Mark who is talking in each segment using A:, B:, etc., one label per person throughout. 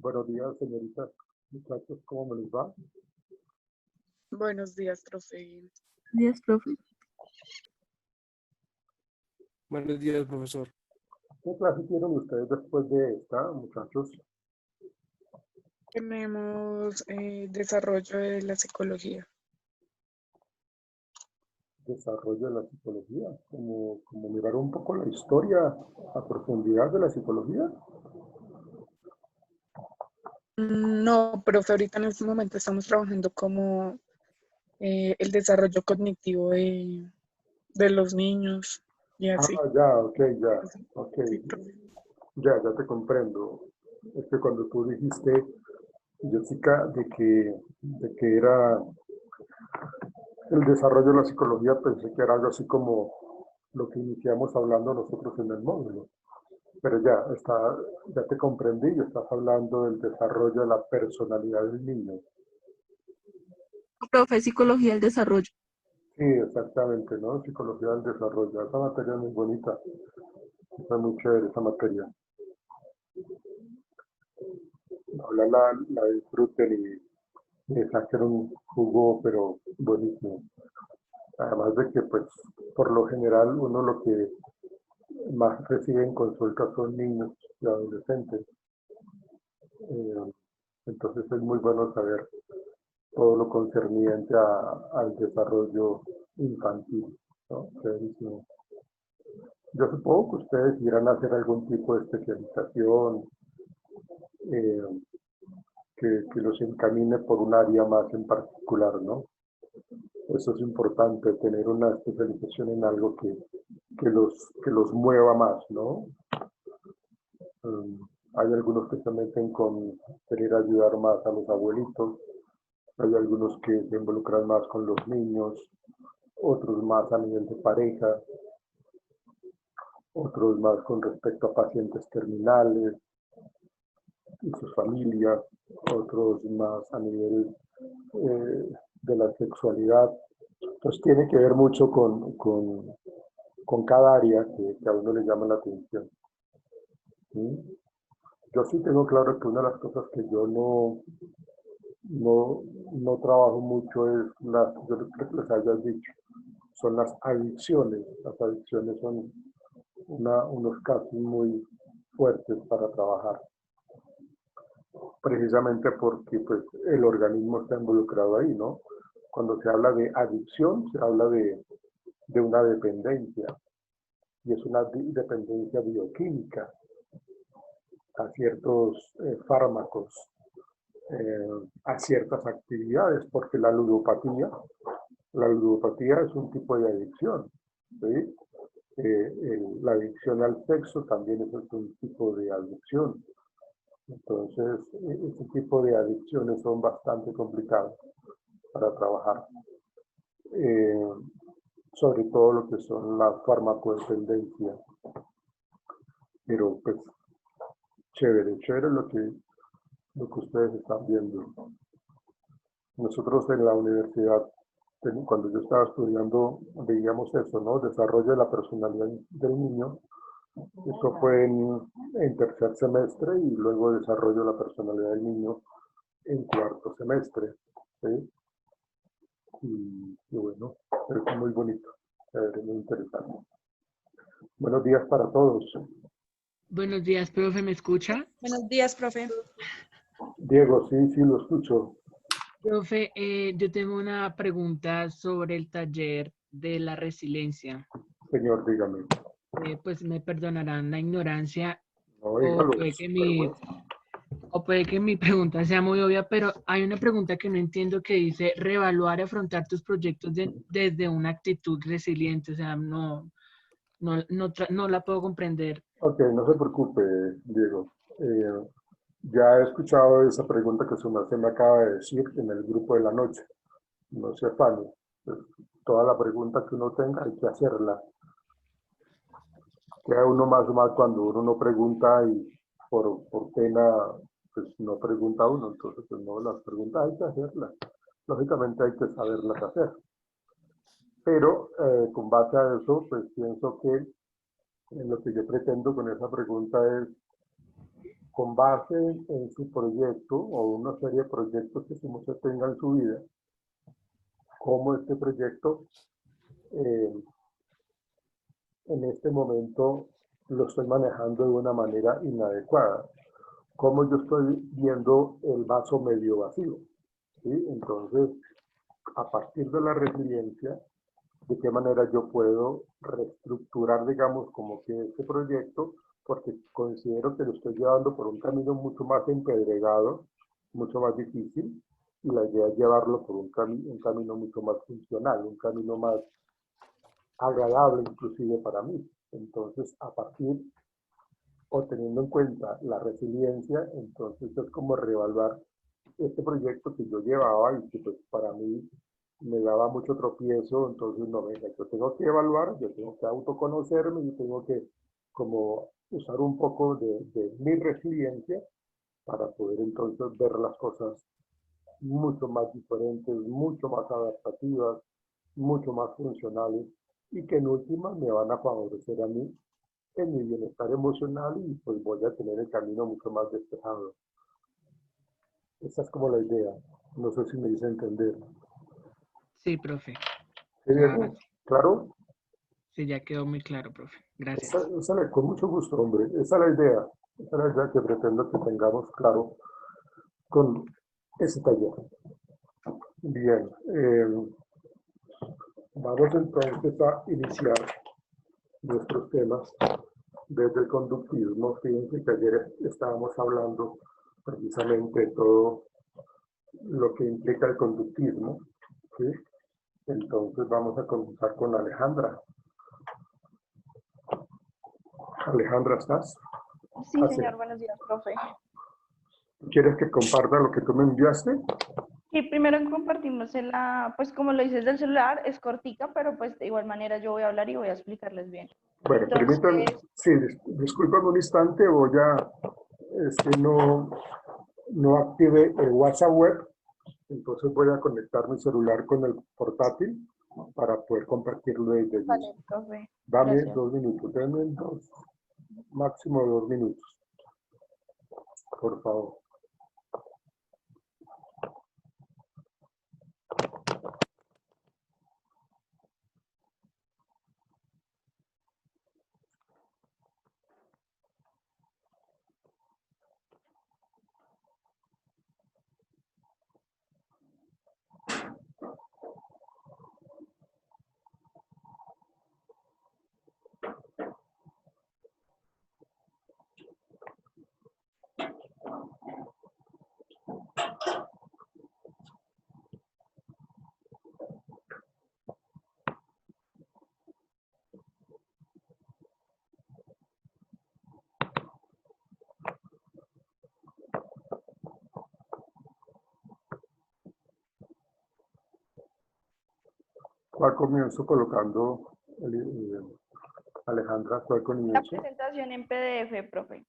A: Buenos días, señoritas, muchachos, ¿cómo me les va?
B: Buenos días, profe.
C: Buenos días, profe.
D: Buenos días, profesor.
A: ¿Qué clase tienen ustedes después de esta, muchachos?
B: Tenemos desarrollo de la psicología.
A: Desarrollo de la psicología, como mirar un poco la historia a profundidad de la psicología.
B: No, profe, ahorita en este momento estamos trabajando como el desarrollo cognitivo de los niños y así.
A: Ya, ok,
B: Sí, profe.
A: ya te comprendo. Es que cuando tú dijiste, Jessica, de que era el desarrollo de la psicología, pensé que era algo así como lo que iniciamos hablando nosotros en el módulo. Pero ya te comprendí, y estás hablando del desarrollo de la personalidad del niño.
C: Profe, psicología del desarrollo.
A: Sí, exactamente, ¿no? Psicología del desarrollo. Esa materia es muy bonita, está muy chévere esa materia. Ojalá la disfruten y saquen un jugo, pero buenísimo. Además de que, pues, por lo general, uno lo que más recibe en consulta son niños y adolescentes. Entonces es muy bueno saber todo lo concerniente al desarrollo infantil, ¿no? Yo supongo que ustedes irán a hacer algún tipo de especialización eh, que los encamine por un área más en particular, ¿no? Eso es importante, tener una especialización en algo que los mueva más, ¿no? Hay algunos que se meten con querer ayudar más a los abuelitos, hay algunos que se involucran más con los niños, otros más a nivel de pareja, otros más con respecto a pacientes terminales y sus familias, otros más a nivel de la sexualidad. Entonces tiene que ver mucho con cada área que a uno le llama la atención. ¿Sí? Yo sí tengo claro que una de las cosas que yo no trabajo mucho es yo creo que les haya dicho, son las adicciones. Las adicciones son unos casos muy fuertes para trabajar, precisamente porque pues, el organismo está involucrado ahí, ¿no? Cuando se habla de adicción, se habla de una dependencia, y es una dependencia bioquímica a ciertos fármacos, a ciertas actividades, porque la ludopatía es un tipo de adicción, ¿sí? La adicción al sexo también es un tipo de adicción. Entonces, este tipo de adicciones son bastante complicadas para trabajar. Sobre todo lo que son la farmacodependencia. Pero pues, chévere lo que ustedes están viendo. Nosotros en la universidad, cuando yo estaba estudiando, veíamos eso, ¿no? Desarrollo de la personalidad del niño. Eso fue en tercer semestre y luego desarrollo de la personalidad del niño en cuarto semestre. ¿Sí? Y bueno, es muy bonito, muy interesante. Buenos días para todos.
E: Buenos días, profe, ¿me escucha?
F: Buenos días, profe.
A: Diego, sí, lo escucho.
E: Profe, yo tengo una pregunta sobre el taller de la resiliencia.
A: Señor, dígame.
E: Pues me perdonarán la ignorancia
A: No,
E: o
A: dígalo,
E: puede que mi pregunta sea muy obvia, pero hay una pregunta que no entiendo que dice reevaluar y afrontar tus proyectos desde una actitud resiliente. O sea, no la puedo comprender.
A: Ok, no se preocupe, Diego. Ya he escuchado esa pregunta que su merced me acaba de decir en el grupo de la noche. No se afane. Pues, toda la pregunta que uno tenga hay que hacerla. Queda uno más mal cuando uno no pregunta y por pena pues no pregunta uno. Entonces, pues no, las preguntas hay que hacerlas. Lógicamente hay que saberlas hacer. Pero con base a eso, pues pienso que lo que yo pretendo con esa pregunta es con base en su proyecto o una serie de proyectos que su museo tenga en su vida, cómo este proyecto en este momento lo estoy manejando de una manera inadecuada, cómo yo estoy viendo el vaso medio vacío, ¿sí? Entonces, a partir de la resiliencia, de qué manera yo puedo reestructurar, digamos, como que este proyecto, porque considero que lo estoy llevando por un camino mucho más empedregado, mucho más difícil, y la idea es llevarlo por un camino mucho más funcional, un camino más agradable inclusive para mí. Entonces, a partir o teniendo en cuenta la resiliencia, entonces es como reevaluar este proyecto que yo llevaba y que pues para mí me daba mucho tropiezo, entonces no, venga, yo tengo que evaluar, yo tengo que autoconocerme, yo tengo que como usar un poco de mi resiliencia para poder entonces ver las cosas mucho más diferentes, mucho más adaptativas, mucho más funcionales y que en última me van a favorecer a mí en mi bienestar emocional y pues voy a tener el camino mucho más despejado. Esa es como la idea. No sé si me hice entender.
E: Sí, profe.
A: ¿Sí,
E: Ahora
A: Diego?
E: sí.
A: ¿Claro?
E: Sí, ya quedó muy claro, profe. Gracias.
A: Con mucho gusto, hombre. Esa es la idea. Esa es la idea que pretendo que tengamos claro con ese taller. Bien. Vamos entonces a iniciar nuestros temas desde el conductismo. Fíjense que ayer estábamos hablando precisamente de todo lo que implica el conductismo, ¿sí? Entonces vamos a comenzar con Alejandra. Alejandra, ¿estás?
F: Sí,
A: Así.
F: señor, buenos días, profe.
A: ¿Quieres que comparta lo que tú me enviaste?
F: Sí, primero compartimos pues como lo dices del celular, es cortica, pero pues de igual manera yo voy a hablar y voy a explicarles bien.
A: Bueno,
F: Entonces,
A: permítanme, sí, discúlpame un instante, no active el WhatsApp web, entonces voy a conectar mi celular con el portátil para poder compartirlo desde allí.
F: vale, profe.
A: Dame
F: Gracias.
A: 2 minutos, denme máximo 2 minutos, por favor. ¿Cuál comienzo colocando, Alejandra? ¿Cuál
F: La
A: comienzo?
F: presentación en PDF, profe.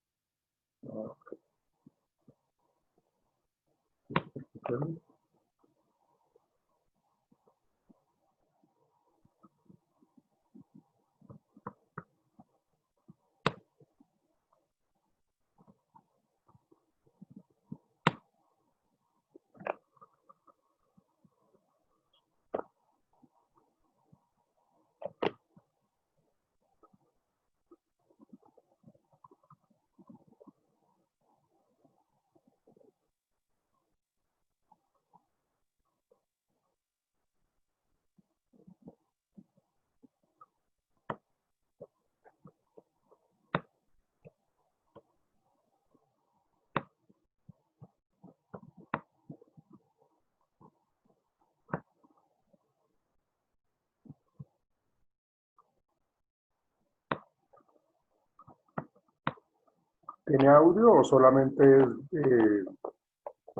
A: ¿Tiene audio o solamente es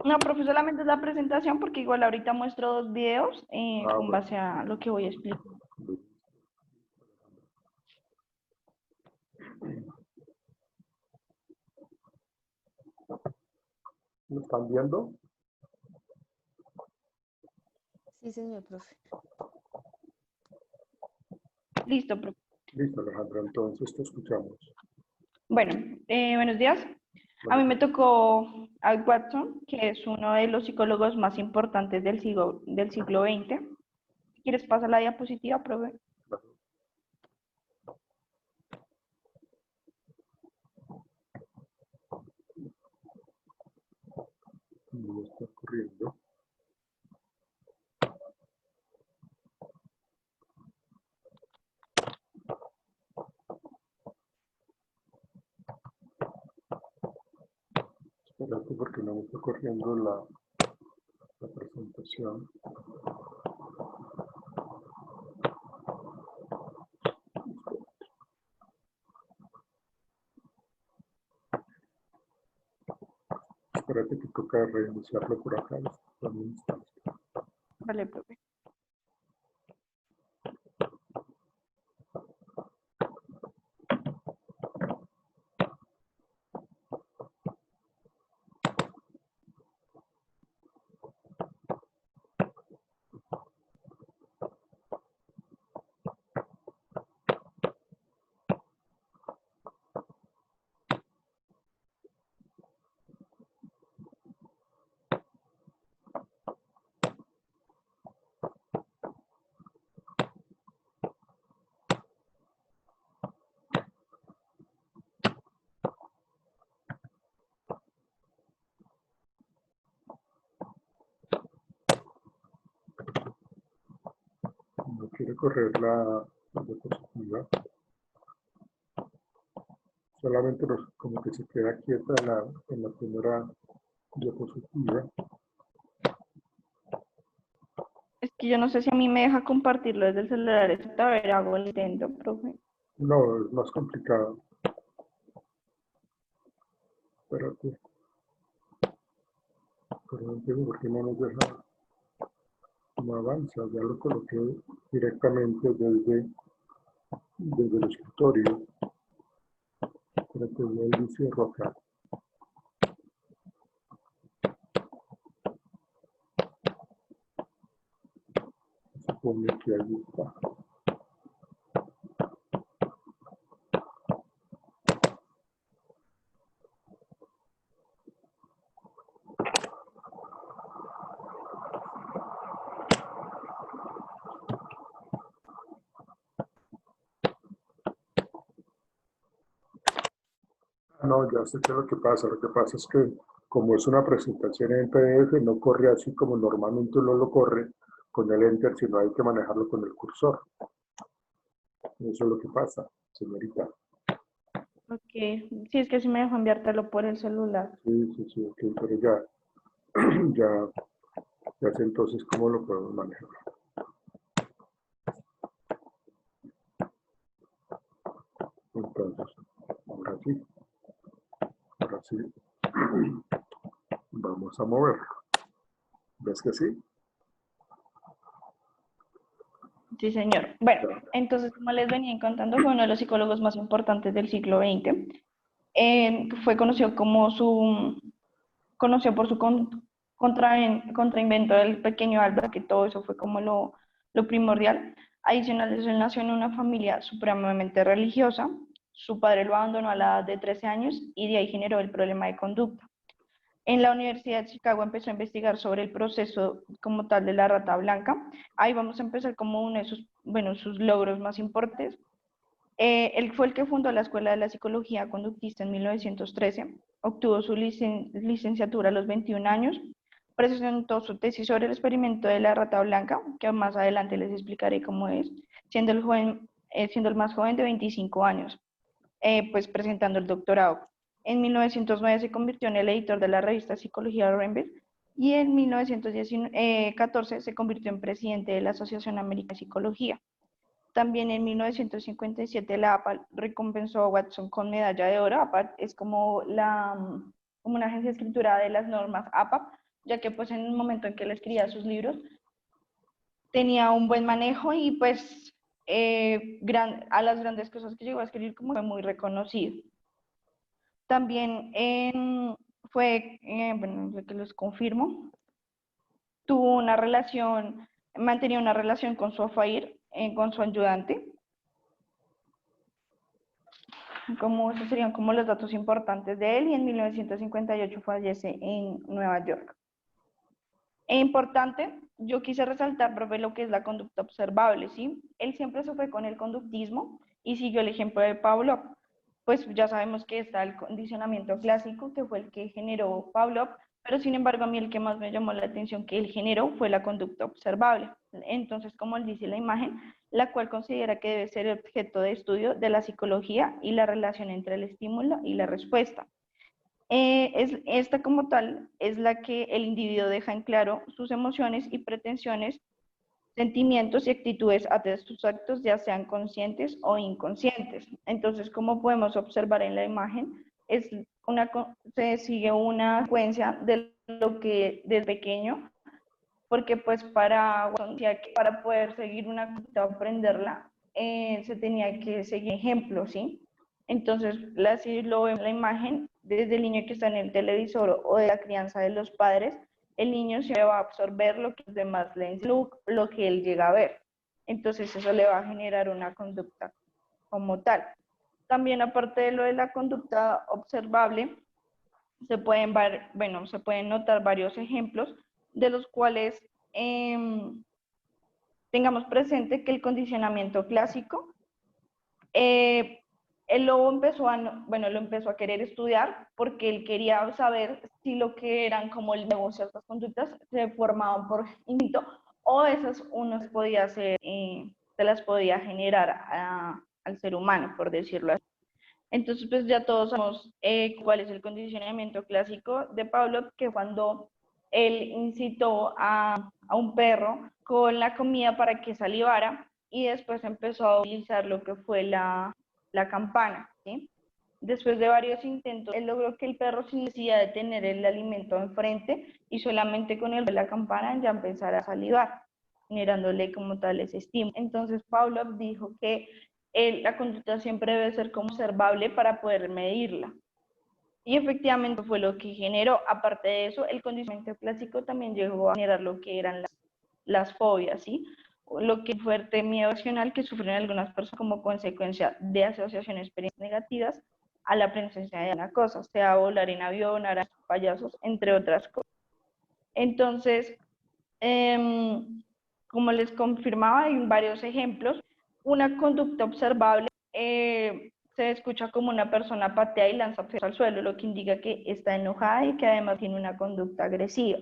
F: No, profe, solamente es la presentación porque igual ahorita muestro 2 videos con
A: bueno.
F: base a lo que voy a explicar.
A: ¿Lo están viendo?
G: Sí, señor profe.
F: Listo, profe.
A: Listo, Alejandra, entonces te escuchamos.
F: Bueno, buenos días. A mí me tocó Al Watson, que es uno de los psicólogos más importantes del siglo XX. ¿Quieres pasar la diapositiva, profe?
A: No está corriendo. Espérate porque no me está corriendo la presentación. Espérate que toca reiniciarlo por acá. Dame un instante.
F: Vale, profe.
A: No quiere correr la diapositiva. Solamente como que se queda quieta en la primera diapositiva.
F: Es que yo no sé si a mí me deja compartirlo desde el celular. A ver, hago el intento, profe.
A: No, es más complicado. Espérate. Pero no entiendo por qué no nos deja, no avanza. Ya lo coloqué directamente desde el escritorio. Espérate, vuelvo y cierro acá. Supone que ahí está. No, ya sé qué es lo que pasa. Lo que pasa es que como es una presentación en PDF, no corre así como normalmente uno lo corre con el Enter, sino hay que manejarlo con el cursor. Eso es lo que pasa, señorita.
F: Ok, sí, es que sí me dejó enviártelo por el celular.
A: Sí, ok, pero ya sé entonces cómo lo podemos manejar. Entonces, ahora sí, vamos a moverlo. ¿Ves que sí?
F: Sí, señor. Bueno, entonces, como les venía contando, fue uno de los psicólogos más importantes del siglo XX. Fue conocido por su contrainvento del pequeño Albert, que todo eso fue como lo primordial. Adicional de eso, él nació en una familia supremamente religiosa. Su padre lo abandonó a la edad de 13 años y de ahí generó el problema de conducta. En la Universidad de Chicago empezó a investigar sobre el proceso como tal de la rata blanca. Ahí vamos a empezar como uno de sus logros más importantes. Él fue el que fundó la Escuela de la Psicología Conductista en 1913, obtuvo su licenciatura a los 21 años, presentó su tesis sobre el experimento de la rata blanca, que más adelante les explicaré cómo es, siendo el más joven de 25 años, pues presentando el doctorado. En 1909 se convirtió en el editor de la revista Psicología Rembrandt y en 1914 se convirtió en presidente de la Asociación Americana de Psicología. También en 1957 la APA recompensó a Watson con medalla de oro. APA es como una agencia escritura de las normas APA, ya que pues en el momento en que él escribía sus libros tenía un buen manejo y pues a las grandes cosas que llegó a escribir como fue muy reconocido. También bueno, que les confirmo, mantenía una relación con su afair, con su ayudante. Como esos serían como los datos importantes de él, y en 1958 fallece en Nueva York. E importante, yo quise resaltar, profe, lo que es la conducta observable, ¿sí? Él siempre se fue con el conductismo y siguió el ejemplo de Pavlov. Pues ya sabemos que está el condicionamiento clásico, que fue el que generó Pavlov, pero sin embargo a mí el que más me llamó la atención que él generó fue la conducta observable. Entonces, como él dice la imagen, la cual considera que debe ser objeto de estudio de la psicología y la relación entre el estímulo y la respuesta. Esta como tal es la que el individuo deja en claro sus emociones y pretensiones, sentimientos y actitudes ante sus actos, ya sean conscientes o inconscientes. Entonces, como podemos observar en la imagen, se sigue una secuencia de lo que desde pequeño, porque pues para poder seguir una conducta o aprenderla, se tenía que seguir ejemplos, ¿sí? Entonces, así lo vemos en la imagen, desde el niño que está en el televisor o de la crianza de los padres, el niño siempre va a absorber lo que los demás le enseñan, lo que él llega a ver. Entonces, eso le va a generar una conducta como tal. También, aparte de lo de la conducta observable, se pueden notar varios ejemplos de los cuales tengamos presente que el condicionamiento clásico, él lo empezó a querer estudiar porque él quería saber si lo que eran como el negocio, ciertas conductas se formaban por instinto o esas uno podía hacer, se las podía generar al ser humano, por decirlo así. Entonces, pues ya todos sabemos cuál es el condicionamiento clásico de Pavlov, que cuando él incitó a un perro con la comida para que salivara y después empezó a utilizar lo que fue la campana, ¿sí? Después de varios intentos, él logró que el perro, sin necesidad de tener el alimento enfrente y solamente con el de la campana, ya empezara a salivar, generándole como tal ese estímulo. Entonces, Pavlov dijo que la conducta siempre debe ser como observable para poder medirla. Y efectivamente fue lo que generó. Aparte de eso, el condicionamiento clásico también llegó a generar lo que eran las fobias, ¿sí? Lo que es fuerte miedo racional que sufren algunas personas como consecuencia de asociaciones experiencias negativas a la presencia de una cosa, sea volar en avión, arañas, payasos, entre otras cosas. Entonces, como les confirmaba, hay varios ejemplos. Una conducta observable se escucha como una persona patea y lanza objetos al suelo, lo que indica que está enojada y que además tiene una conducta agresiva.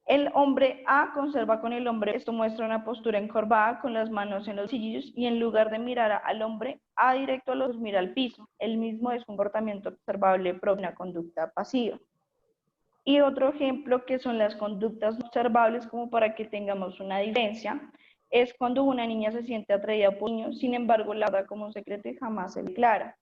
F: El hombre A conserva con el hombre, esto muestra una postura encorvada con las manos en los bolsillos y en lugar de mirar al hombre A directo a los mira al piso. El mismo es un comportamiento observable propio de una conducta pasiva. Y otro ejemplo que son las conductas no observables, como para que tengamos una diferencia, es cuando una niña se siente atraída por un niño, sin embargo la guarda como un secreto y jamás se declara.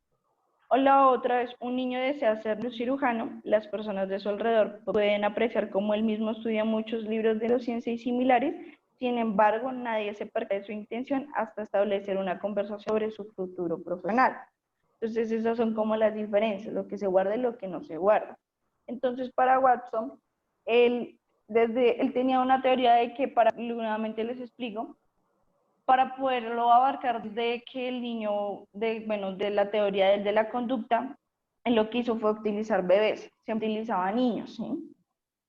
F: O la otra es un niño desea ser un cirujano, las personas de su alrededor pueden apreciar cómo él mismo estudia muchos libros de neurociencia y similares, sin embargo nadie se percata de su intención hasta establecer una conversación sobre su futuro profesional. Entonces esas son como las diferencias, lo que se guarda y lo que no se guarda. Entonces para Watson, él tenía una teoría de que, nuevamente les explico, para poderlo abarcar de que el niño, de la teoría de la conducta, él lo que hizo fue utilizar bebés, se utilizaba niños, ¿sí?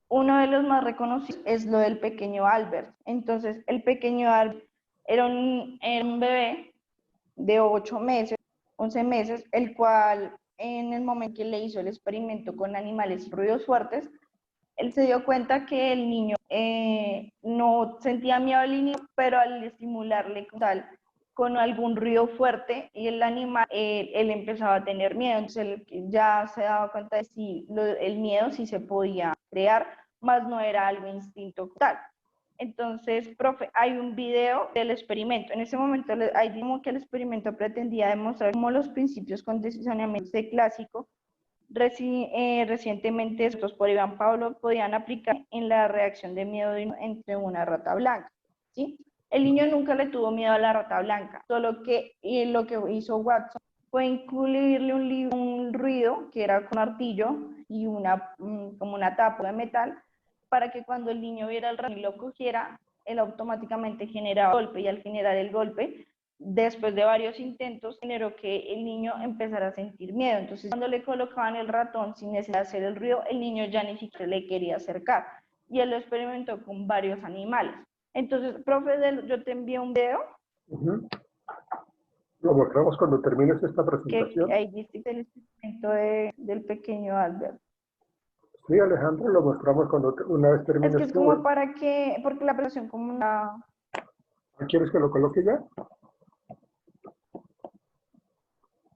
F: Uno de los más reconocidos es lo del pequeño Albert. Entonces, el pequeño Albert era un bebé de 8 meses, 11 meses, el cual en el momento que le hizo el experimento con animales y ruidos fuertes, él se dio cuenta que el niño no sentía miedo al inicio, pero al estimularle con algún ruido fuerte y el animal, él empezaba a tener miedo. Entonces él ya se daba cuenta de si el miedo sí se podía crear, más no era algo instinto tal. Entonces, profe, hay un video del experimento. En ese momento, ahí vimos que el experimento pretendía demostrar cómo los principios condicionamientos de clásico recientemente estos por Iván Pablo podían aplicar en la reacción de miedo entre una rata blanca, ¿sí? El niño nunca le tuvo miedo a la rata blanca, solo que lo que hizo Watson fue incluirle un ruido que era con martillo y como una tapa de metal para que cuando el niño viera el ratón y lo cogiera, él automáticamente generaba golpe y al generar el golpe después de varios intentos, generó que el niño empezara a sentir miedo. Entonces, cuando le colocaban el ratón sin necesidad de hacer el ruido, el niño ya ni siquiera le quería acercar. Y él lo experimentó con varios animales. Entonces, profe, yo te envío un video.
A: Lo mostramos cuando termines esta presentación.
F: Que ahí viste el experimento del pequeño Albert.
A: Sí, Alejandro, lo mostramos cuando una vez termines.
F: Es que es como para que, porque la presentación como una...
A: ¿Quieres que lo coloque ya?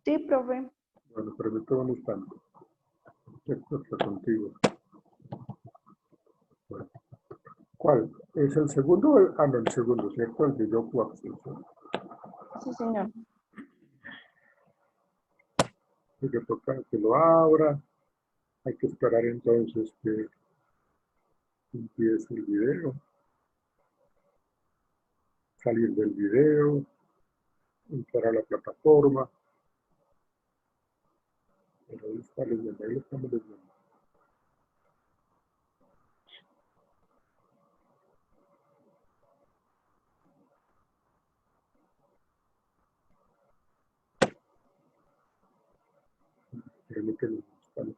F: Sí, profe.
A: Bueno, permítame un instante. Esto está contigo. Bueno. ¿Cuál? ¿Es el segundo? No, el segundo, ¿cierto? El de John Watson.
F: Sí, señor.
A: Hay que tocar que lo abra. Hay que esperar entonces que empiece el video. Salir del video. Entrar a la plataforma. Pero ahí está leyendo, ahí lo estamos leyendo. Permíteme un instante.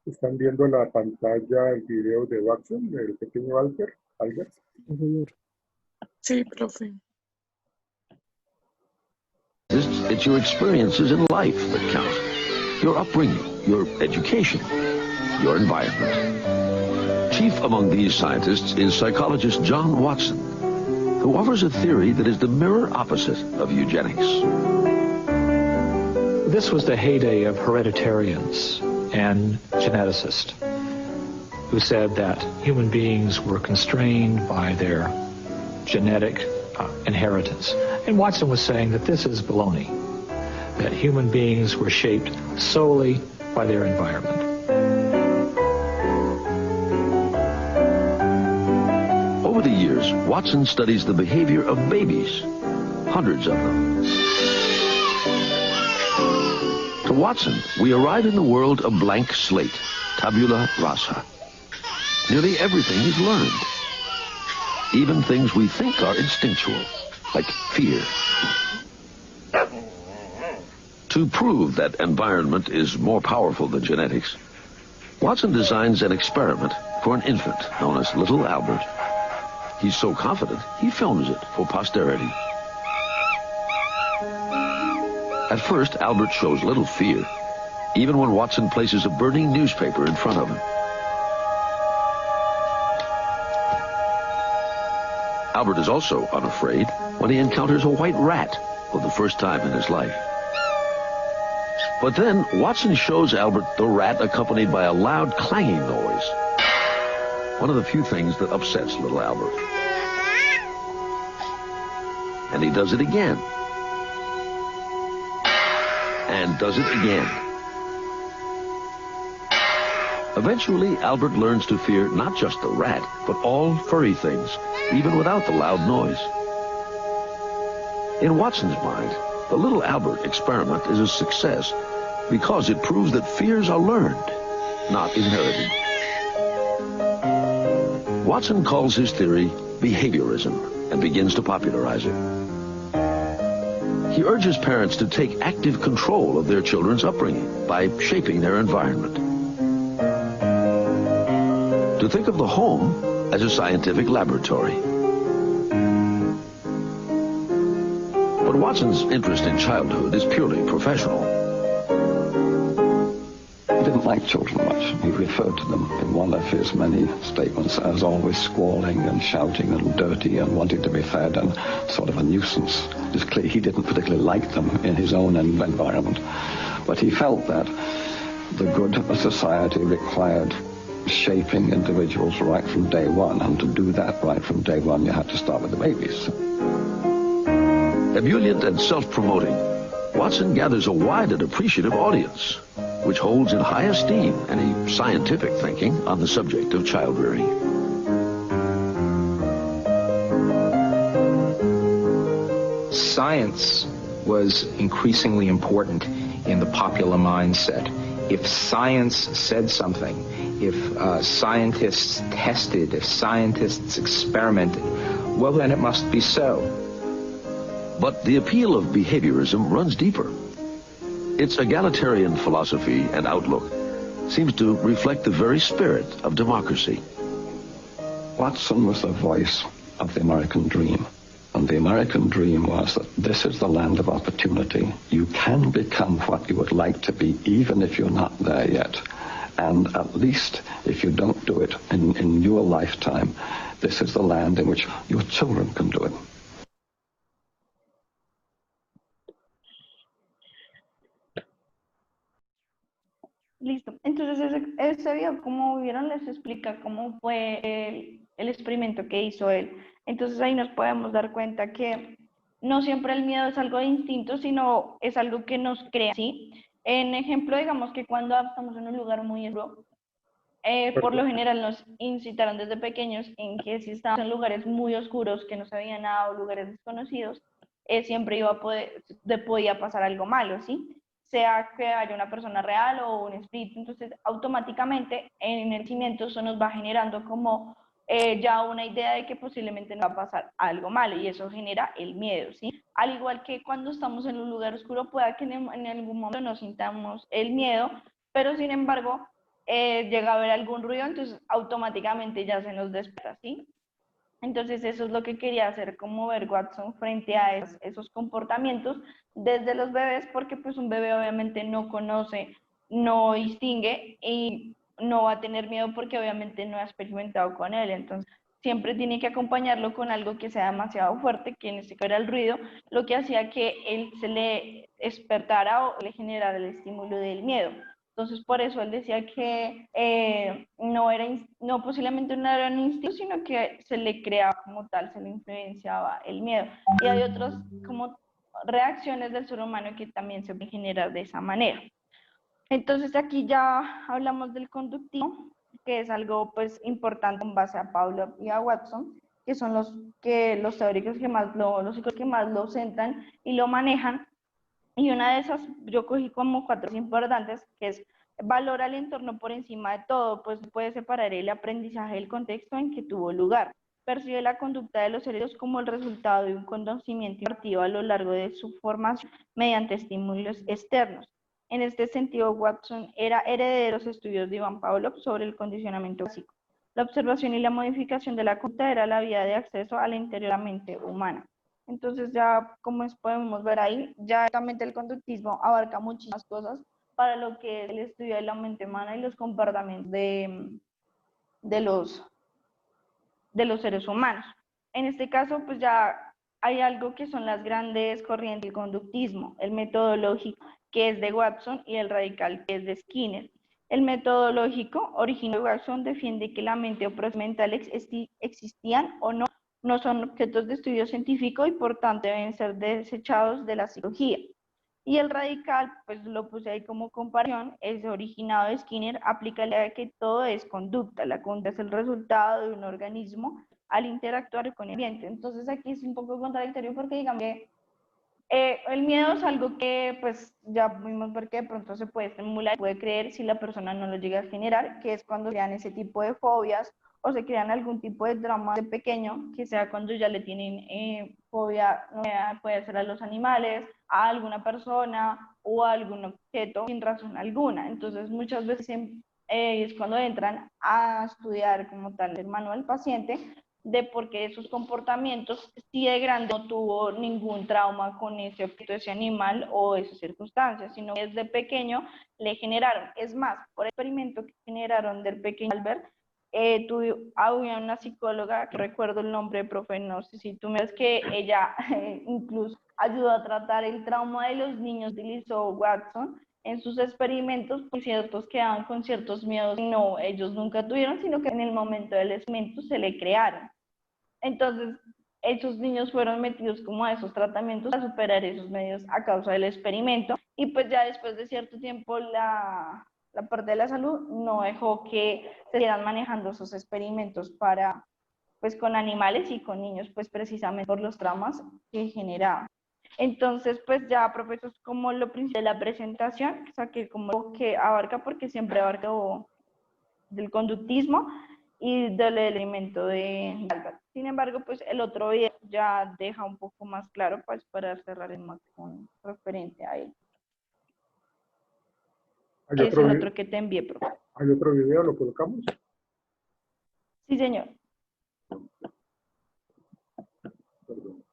A: ¿Están viendo en la pantalla el video de Watson, del pequeño Albert?
B: Sí, profe.
H: It's your experiences in life that count. Your upbringing, your education, your environment. Chief among these scientists is psychologist John Watson, who offers a theory that is the mirror opposite of eugenics.
I: This was the heyday of hereditarians and geneticists who said that human beings were constrained by their genetic inheritance. And Watson was saying that this is baloney, that human beings were shaped solely by their environment.
H: Over the years, Watson studies the behavior of babies, hundreds of them. To Watson, we arrive in the world a blank slate, tabula rasa. Nearly everything is learned, even things we think are instinctual, like fear. To prove that environment is more powerful than genetics, Watson designs an experiment for an infant known as Little Albert. He's so confident, he films it for posterity. At first, Albert shows little fear, even when Watson places a burning newspaper in front of him. Albert is also unafraid when he encounters a white rat for the first time in his life. But then, Watson shows Albert the rat accompanied by a loud clanging noise. One of the few things that upsets little Albert. And he does it again. And does it again. Eventually, Albert learns to fear not just the rat, but all furry things, even without the loud noise. In Watson's mind, the Little Albert experiment is a success because it proves that fears are learned, not inherited. Watson calls his theory behaviorism and begins to popularize it. He urges parents to take active control of their children's upbringing by shaping their environment. To think of the home as a scientific laboratory. But Watson's interest in childhood is purely professional.
J: He didn't like children much. He referred to them in one of his many statements as always squalling and shouting and dirty and wanting to be fed and sort of a nuisance. It's clear he didn't particularly like them in his own environment. But he felt that the good of society required shaping individuals right from day one. And to do that right from day one, you have to start with the babies.
H: Ebullient and self-promoting, Watson gathers a wide and appreciative audience, which holds in high esteem any scientific thinking on the subject of child rearing.
K: Science was increasingly important in the popular mindset. If science said something, if scientists tested, if scientists experimented, well, then it must be so.
H: But the appeal of behaviorism runs deeper. Its egalitarian philosophy and outlook seems to reflect the very spirit of democracy.
J: Watson was the voice of the American dream. And the American dream was that this is the land of opportunity. You can become what you would like to be, even if you're not there yet. And at least if you don't do it in your lifetime, this is the land in which your children can do it.
F: Listo. Entonces, ese video, como vieron, les explica cómo fue el experimento que hizo él. Entonces, ahí nos podemos dar cuenta que no siempre el miedo es algo de instinto, sino es algo que nos crea, ¿sí? En ejemplo, digamos que cuando estamos en un lugar muy seguro, por lo general nos incitaron desde pequeños en que si estábamos en lugares muy oscuros, que no se veía nada, o lugares desconocidos, siempre podía pasar algo malo, ¿sí? Sea que haya una persona real o un espíritu. Entonces automáticamente en el cimiento eso nos va generando como ya una idea de que posiblemente nos va a pasar algo malo, y eso genera el miedo, ¿sí? Al igual que cuando estamos en un lugar oscuro, pueda que en algún momento nos sintamos el miedo, pero sin embargo llega a haber algún ruido, entonces automáticamente ya se nos despierta, ¿sí? Entonces eso es lo que quería hacer, como ver Watson frente a esos comportamientos desde los bebés, porque pues un bebé obviamente no conoce, no distingue y no va a tener miedo porque obviamente no ha experimentado con él. Entonces siempre tiene que acompañarlo con algo que sea demasiado fuerte, que en este caso era el ruido, lo que hacía que él se le despertara o le generara el estímulo del miedo. Entonces, por eso él decía que posiblemente no era un instinto, sino que se le creaba como tal, se le influenciaba el miedo. Y hay otras como reacciones del ser humano que también se pueden generar de esa manera. Entonces, aquí ya hablamos del conductismo, que es algo pues importante en base a Pavlov y a Watson, que son los teóricos que más los psicólogos que más lo centran y lo manejan. Y una de esas, yo cogí como 4 importantes, que es valora el entorno por encima de todo, pues puede separar el aprendizaje del contexto en que tuvo lugar. Percibe la conducta de los seres como el resultado de un conocimiento impartido a lo largo de su formación mediante estímulos externos. En este sentido, Watson era heredero de los estudios de Ivan Pavlov sobre el condicionamiento básico. La observación y la modificación de la conducta era la vía de acceso a la interior mente humana. Entonces ya, como podemos ver ahí, ya directamente el conductismo abarca muchísimas cosas para lo que es el estudio de la mente humana y los comportamientos de los seres humanos. En este caso, pues ya hay algo que son las grandes corrientes del conductismo, el metodológico, que es de Watson, y el radical, que es de Skinner. El metodológico, original de Watson, defiende que la mente o procesos mentales existían o no son objetos de estudio científico y por tanto deben ser desechados de la psicología. Y el radical, pues lo puse ahí como comparación, es originado de Skinner, aplica la idea de que todo es conducta, la conducta es el resultado de un organismo al interactuar con el ambiente. Entonces aquí es un poco contradictorio porque digamos que el miedo es algo que pues ya vimos ver que de pronto se puede estimular, puede creer si la persona no lo llega a generar, que es cuando crean ese tipo de fobias o se crean algún tipo de trauma de pequeño, que sea cuando ya le tienen fobia, puede ser a los animales, a alguna persona o a algún objeto sin razón alguna. Entonces muchas veces es cuando entran a estudiar como tal el manual del paciente de por qué esos comportamientos, si de grande no tuvo ningún trauma con ese objeto, ese animal o esas circunstancias, sino que desde pequeño le generaron. Es más, por el experimento que generaron del pequeño Albert, había una psicóloga, que recuerdo el nombre, profe, no sé si tú me ves, que ella incluso ayudó a tratar el trauma de los niños, utilizó Watson en sus experimentos, pues ciertos quedaban con ciertos miedos, no, ellos nunca tuvieron, sino que en el momento del experimento se le crearon. Entonces, esos niños fueron metidos como a esos tratamientos para superar esos medios a causa del experimento, y pues ya después de cierto tiempo la parte de la salud no dejó que se siguieran manejando esos experimentos para, pues con animales y con niños, pues precisamente por los traumas que generaban. Entonces, pues ya, profesor, es como lo principal de la presentación, o sea, que como que abarca, porque siempre abarca del conductismo y del elemento de Albert. Sin embargo, pues el otro video ya deja un poco más claro, pues para cerrar el más con referente a él. Es el otro que te envié, profe.
A: ¿Hay otro video? ¿Lo colocamos?
F: Sí, señor.
A: Perdón.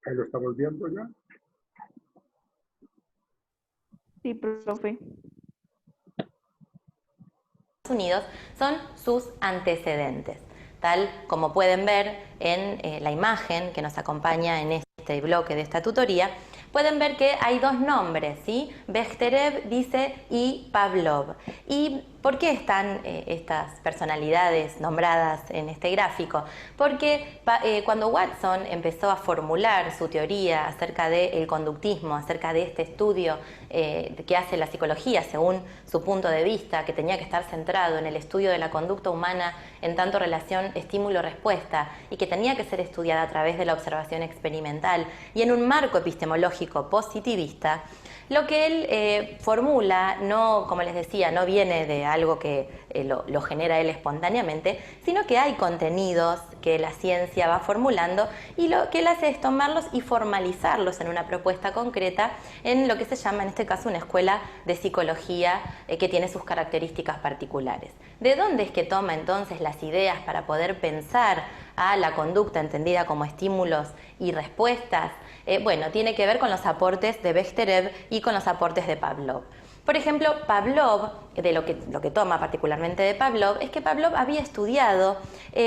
A: Ahí lo estamos viendo ya.
F: Sí, profe.
L: Unidos son sus antecedentes, tal como pueden ver en la imagen que nos acompaña en este bloque de esta tutoría. Pueden ver que hay dos nombres, ¿sí? Bechterev dice y Pavlov. ¿Y por qué están estas personalidades nombradas en este gráfico? Porque cuando Watson empezó a formular su teoría acerca del conductismo, acerca de este estudio que hace la psicología según su punto de vista, que tenía que estar centrado en el estudio de la conducta humana en tanto relación estímulo-respuesta y que tenía que ser estudiada a través de la observación experimental y en un marco epistemológico positivista, lo que él formula, no, como les decía, no viene de algo que lo genera él espontáneamente, sino que hay contenidos que la ciencia va formulando y lo que él hace es tomarlos y formalizarlos en una propuesta concreta en lo que se llama en este caso una escuela de psicología que tiene sus características particulares. ¿De dónde es que toma entonces las ideas para poder pensar a la conducta entendida como estímulos y respuestas? Bueno, tiene que ver con los aportes de Bechterev y con los aportes de Pavlov. Por ejemplo, Pavlov, lo que toma particularmente de Pavlov, es que Pavlov había estudiado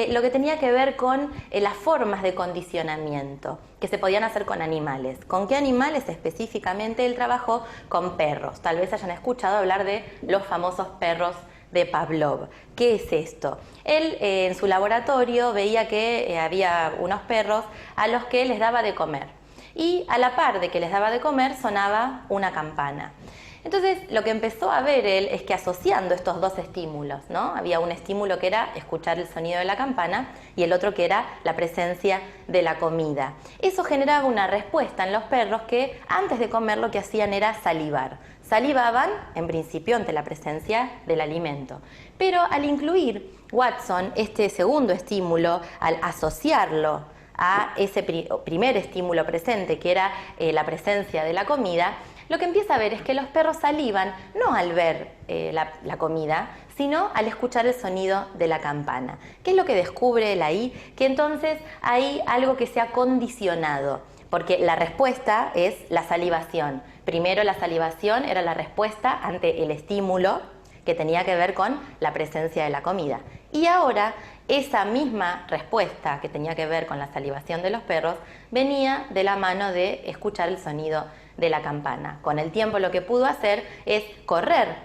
L: lo que tenía que ver con las formas de condicionamiento que se podían hacer con animales. ¿Con qué animales específicamente? Él trabajó con perros. Tal vez hayan escuchado hablar de los famosos perros de Pavlov. ¿Qué es esto? Él en su laboratorio veía que había unos perros a los que les daba de comer. Y a la par de que les daba de comer sonaba una campana. Entonces lo que empezó a ver él es que asociando estos dos estímulos, ¿no? Había un estímulo que era escuchar el sonido de la campana y el otro que era la presencia de la comida. Eso generaba una respuesta en los perros que antes de comer lo que hacían era salivar. Salivaban en principio ante la presencia del alimento. Pero al incluir Watson este segundo estímulo, al asociarlo a ese primer estímulo presente, que era la presencia de la comida, lo que empieza a ver es que los perros salivan no al ver la comida, sino al escuchar el sonido de la campana. ¿Qué es lo que descubre él ahí? Que entonces hay algo que se ha condicionado, porque la respuesta es la salivación. Primero la salivación era la respuesta ante el estímulo que tenía que ver con la presencia de la comida. Y ahora esa misma respuesta que tenía que ver con la salivación de los perros venía de la mano de escuchar el sonido de la campana. Con el tiempo lo que pudo hacer es correr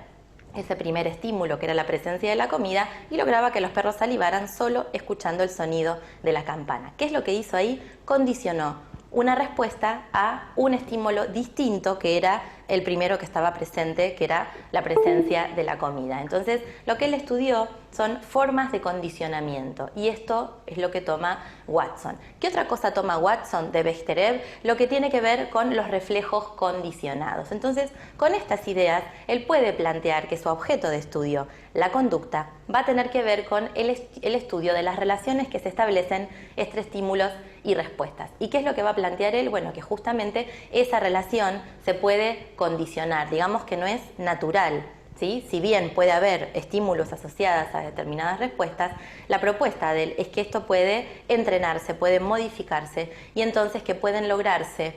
L: ese primer estímulo que era la presencia de la comida y lograba que los perros salivaran solo escuchando el sonido de la campana. ¿Qué es lo que hizo ahí? Condicionó una respuesta a un estímulo distinto que era el primero que estaba presente, que era la presencia de la comida. Entonces, lo que él estudió son formas de condicionamiento, y esto es lo que toma Watson. ¿Qué otra cosa toma Watson de Bechterev? Lo que tiene que ver con los reflejos condicionados. Entonces, con estas ideas, él puede plantear que su objeto de estudio, la conducta, va a tener que ver con el estudio de las relaciones que se establecen entre estímulos y respuestas. ¿Y qué es lo que va a plantear él? Bueno, que justamente esa relación se puede condicionar, digamos que no es natural, ¿sí? Si bien puede haber estímulos asociados a determinadas respuestas, la propuesta de él es que esto puede entrenarse, puede modificarse, y entonces que pueden lograrse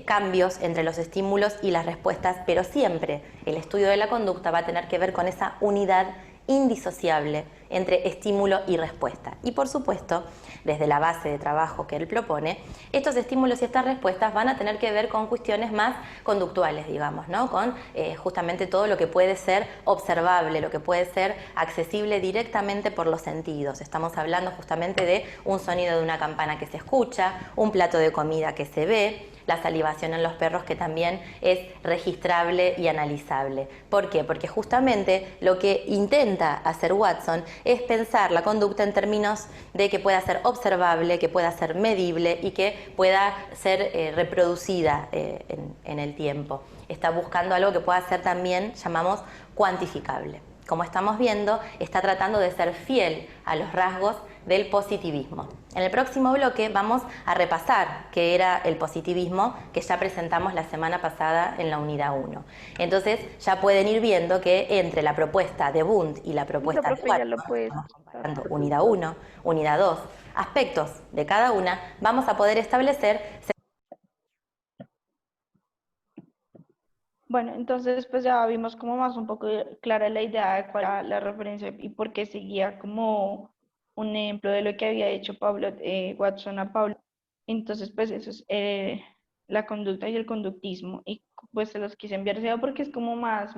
L: cambios entre los estímulos y las respuestas, pero siempre el estudio de la conducta va a tener que ver con esa unidad indisociable entre estímulo y respuesta. Y por supuesto, desde la base de trabajo que él propone, estos estímulos y estas respuestas van a tener que ver con cuestiones más conductuales, digamos, ¿no? Con justamente todo lo que puede ser observable, lo que puede ser accesible directamente por los sentidos. Estamos hablando justamente de un sonido de una campana que se escucha, un plato de comida que se ve, la salivación en los perros, que también es registrable y analizable. ¿Por qué? Porque justamente lo que intenta hacer Watson es pensar la conducta en términos de que pueda ser observable, que pueda ser medible y que pueda ser reproducida en el tiempo. Está buscando algo que pueda ser también, llamamos, cuantificable. Como estamos viendo, está tratando de ser fiel a los rasgos del positivismo. En el próximo bloque vamos a repasar qué era el positivismo, que ya presentamos la semana pasada en la unidad 1. Entonces ya pueden ir viendo que entre la propuesta de Wundt y la propuesta de Watson, estamos comparando unidad 1, unidad 2, aspectos de cada una, vamos a poder establecer.
F: Bueno, entonces pues ya vimos como más un poco clara la idea de cuál era la referencia y por qué seguía como un ejemplo de lo que había hecho Watson a Pablo. Entonces pues eso es la conducta y el conductismo, y pues se los quise enviar porque es como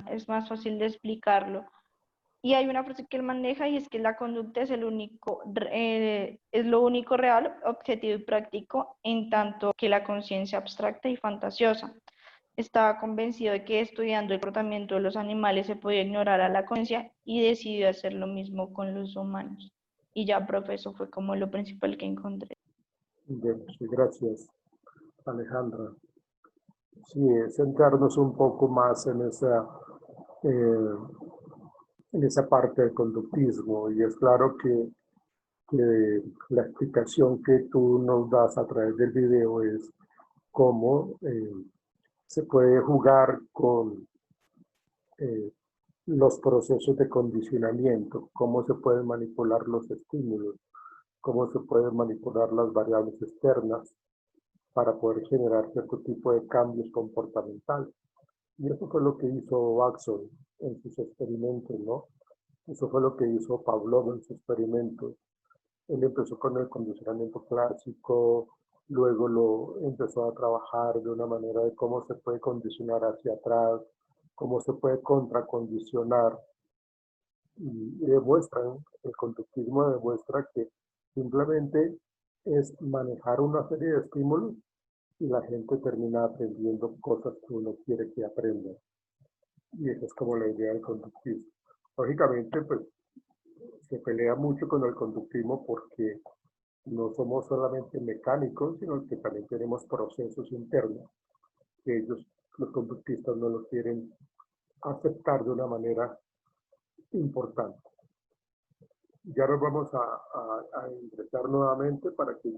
F: es más fácil de explicarlo. Y hay una frase que él maneja, y es que la conducta es es lo único real, objetivo y práctico, en tanto que la conciencia abstracta y fantasiosa. Estaba convencido de que estudiando el comportamiento de los animales se podía ignorar a la conciencia, y decidió hacer lo mismo con los humanos. Y ya, profe, eso fue como lo principal que encontré.
A: Bien, sí, gracias, Alejandra. Sí, centrarnos un poco más en esa parte del conductismo, y es claro que la explicación que tú nos das a través del video es cómo se puede jugar con los procesos de condicionamiento, cómo se pueden manipular los estímulos, cómo se pueden manipular las variables externas para poder generar cierto tipo de cambios comportamentales. Y eso fue lo que hizo Watson en sus experimentos, ¿no? Eso fue lo que hizo Pavlov en sus experimentos. Él empezó con el condicionamiento clásico, luego lo empezó a trabajar de una manera de cómo se puede condicionar hacia atrás, cómo se puede contracondicionar. Y demuestran, el conductismo demuestra que simplemente es manejar una serie de estímulos y la gente termina aprendiendo cosas que uno quiere que aprenda. Y esa es como la idea del conductismo. Lógicamente, pues, se pelea mucho con el conductismo porque no somos solamente mecánicos, sino que también tenemos procesos internos que ellos, los conductistas, no los quieren aceptar de una manera importante. Ya nos vamos a ingresar nuevamente para que